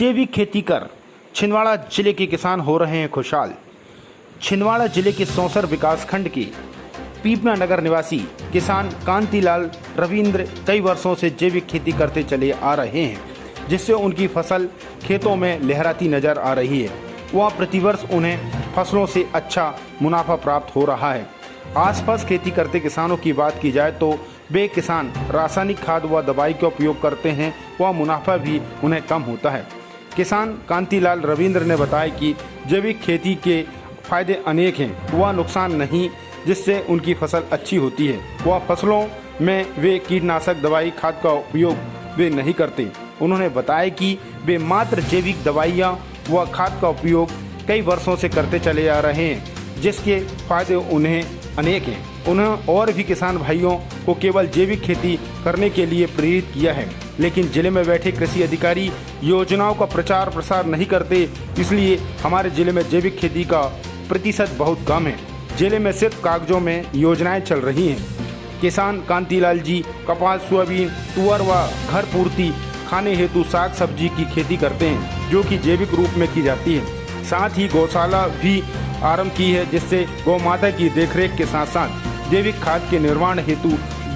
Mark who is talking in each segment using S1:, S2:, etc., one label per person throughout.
S1: जैविक खेती कर छिंदवाड़ा जिले के किसान हो रहे हैं खुशहाल। छिंदवाड़ा जिले के सौंसर विकासखंड के पीपना नगर निवासी किसान कांतिलाल रविंद्र कई वर्षों से जैविक खेती करते चले आ रहे हैं, जिससे उनकी फसल खेतों में लहराती नजर आ रही है। वह प्रतिवर्ष उन्हें फसलों से अच्छा मुनाफा प्राप्त हो रहा है। आसपास खेती करते किसानों की बात की जाए तो वे किसान रासायनिक खाद व दवाई का उपयोग करते हैं, वह मुनाफा भी उन्हें कम होता है। किसान कांतिलाल रविंद्र ने बताया कि जैविक खेती के फायदे अनेक हैं, वह नुकसान नहीं, जिससे उनकी फसल अच्छी होती है। वह फसलों में वे कीटनाशक दवाई खाद का उपयोग वे नहीं करते। उन्होंने बताया कि वे मात्र जैविक दवाइयाँ व खाद का उपयोग कई वर्षों से करते चले आ रहे हैं, जिसके फायदे उन्हें अनेक हैं। उन्हें और भी किसान भाइयों को केवल जैविक खेती करने के लिए प्रेरित किया है, लेकिन जिले में बैठे कृषि अधिकारी योजनाओं का प्रचार प्रसार नहीं करते, इसलिए हमारे जिले में जैविक खेती का प्रतिशत बहुत कम है। जिले में सिर्फ कागजों में योजनाएं चल रही हैं। किसान कांतिलाल जी कपास, सोयाबीन, तुअर व घर पूर्ति खाने हेतु साग सब्जी की खेती करते हैं, जो कि जैविक रूप में की जाती है। साथ ही गौशाला भी आरंभ की है, जिससे गौ माता की देखरेख के साथ साथ जैविक खाद के निर्माण हेतु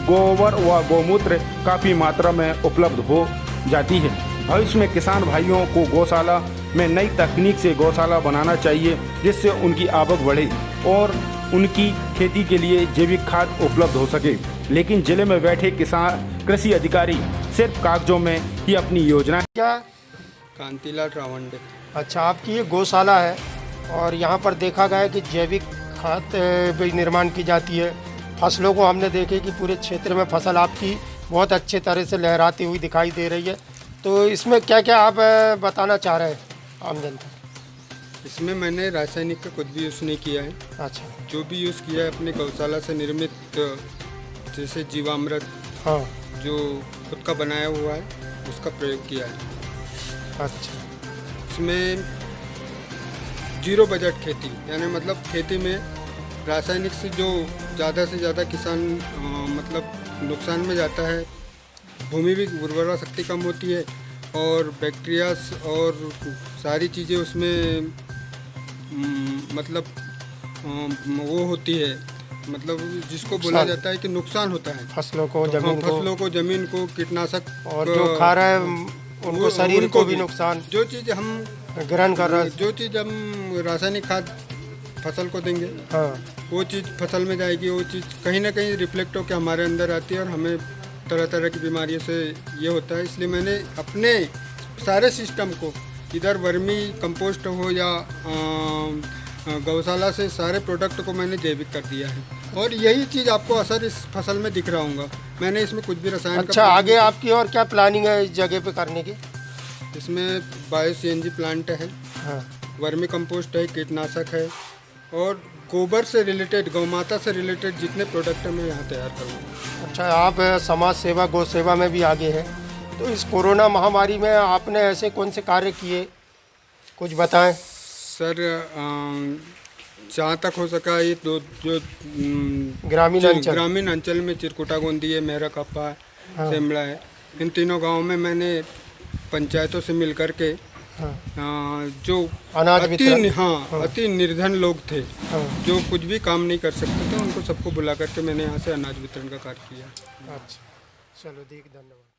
S1: गोबर व गौमूत्र काफ़ी मात्रा में उपलब्ध हो जाती है। भविष्य में किसान भाइयों को गौशाला में नई तकनीक से गौशाला बनाना चाहिए, जिससे उनकी आवक बढ़े और उनकी खेती के लिए जैविक खाद उपलब्ध हो सके। लेकिन जिले में बैठे किसान कृषि अधिकारी सिर्फ कागजों में ही अपनी योजना।
S2: क्या
S3: कांतिलाल रावंडे।
S2: अच्छा, आपकी ये गौशाला है और यहाँ पर देखा गया है कि जैविक खाद भी निर्माण की जाती है। फसलों को हमने देखे कि पूरे क्षेत्र में फसल आपकी बहुत अच्छे तरह से लहराती हुई दिखाई दे रही है। तो इसमें क्या क्या आप बताना चाह रहे हैं आम जनता?
S3: इसमें मैंने रासायनिक का कुछ भी यूज़ नहीं किया है।
S2: अच्छा,
S3: जो भी यूज़ किया है अपने गौशाला से निर्मित, जैसे जीवामृत,
S2: हाँ,
S3: जो खुद का बनाया हुआ है उसका प्रयोग किया है।
S2: अच्छा,
S3: इसमें जीरो बजट खेती, यानी मतलब खेती में रासायनिक से जो ज़्यादा से ज़्यादा किसान मतलब नुकसान में जाता है। भूमि भी उर्वरा शक्ति कम होती है और बैक्टीरियास और सारी चीज़ें उसमें मतलब वो होती है, मतलब जिसको बोला जाता है कि नुकसान होता है
S2: फसलों को,
S3: जमीन को कीटनाशक
S2: और जो खा रहा है उनको शरीर को भी नुकसान।
S3: जो चीज़ हम
S2: ग्रहण कर रहा है,
S3: जो चीज़ हम रासायनिक खाद फसल को देंगे,
S2: हाँ,
S3: वो चीज़ फसल में जाएगी। वो चीज़ कहीं ना कहीं रिफ्लेक्ट होकर हमारे अंदर आती है और हमें तरह तरह की बीमारियों से ये होता है। इसलिए मैंने अपने सारे सिस्टम को, इधर वर्मी कंपोस्ट हो या गौशाला से, सारे प्रोडक्ट को मैंने जैविक कर दिया है और यही चीज़ आपको असर इस फसल में दिख रहा होगा। मैंने इसमें कुछ भी रसायन
S2: अच्छा, आगे आपकी और क्या प्लानिंग है इस जगह पे करने की?
S3: इसमें बायो CNG प्लांट है,
S2: हाँ,
S3: वर्मी कंपोस्ट है, कीटनाशक है और गोबर से रिलेटेड, गौ माता से रिलेटेड जितने प्रोडक्ट हैं मैं यहाँ तैयार करूँगा।
S2: अच्छा, आप समाज सेवा, गौ सेवा में भी आगे हैं, तो इस कोरोना महामारी में आपने ऐसे कौन से कार्य किए, कुछ बताएं।
S3: सर, जहाँ तक हो सका ये जो ग्रामीण अंचल में चिरकुटा गोंदी है, मेरा कप्पा है,
S2: हाँ,
S3: सेमला है, इन तीनों गाँव में मैंने पंचायतों से मिल करके, हाँ, जो अति निर्धन लोग थे,
S2: हाँ,
S3: जो कुछ भी काम नहीं कर सकते थे, उनको सबको बुला करके मैंने यहाँ से अनाज वितरण का कार्य किया।
S2: अच्छा, चलो, धन्यवाद।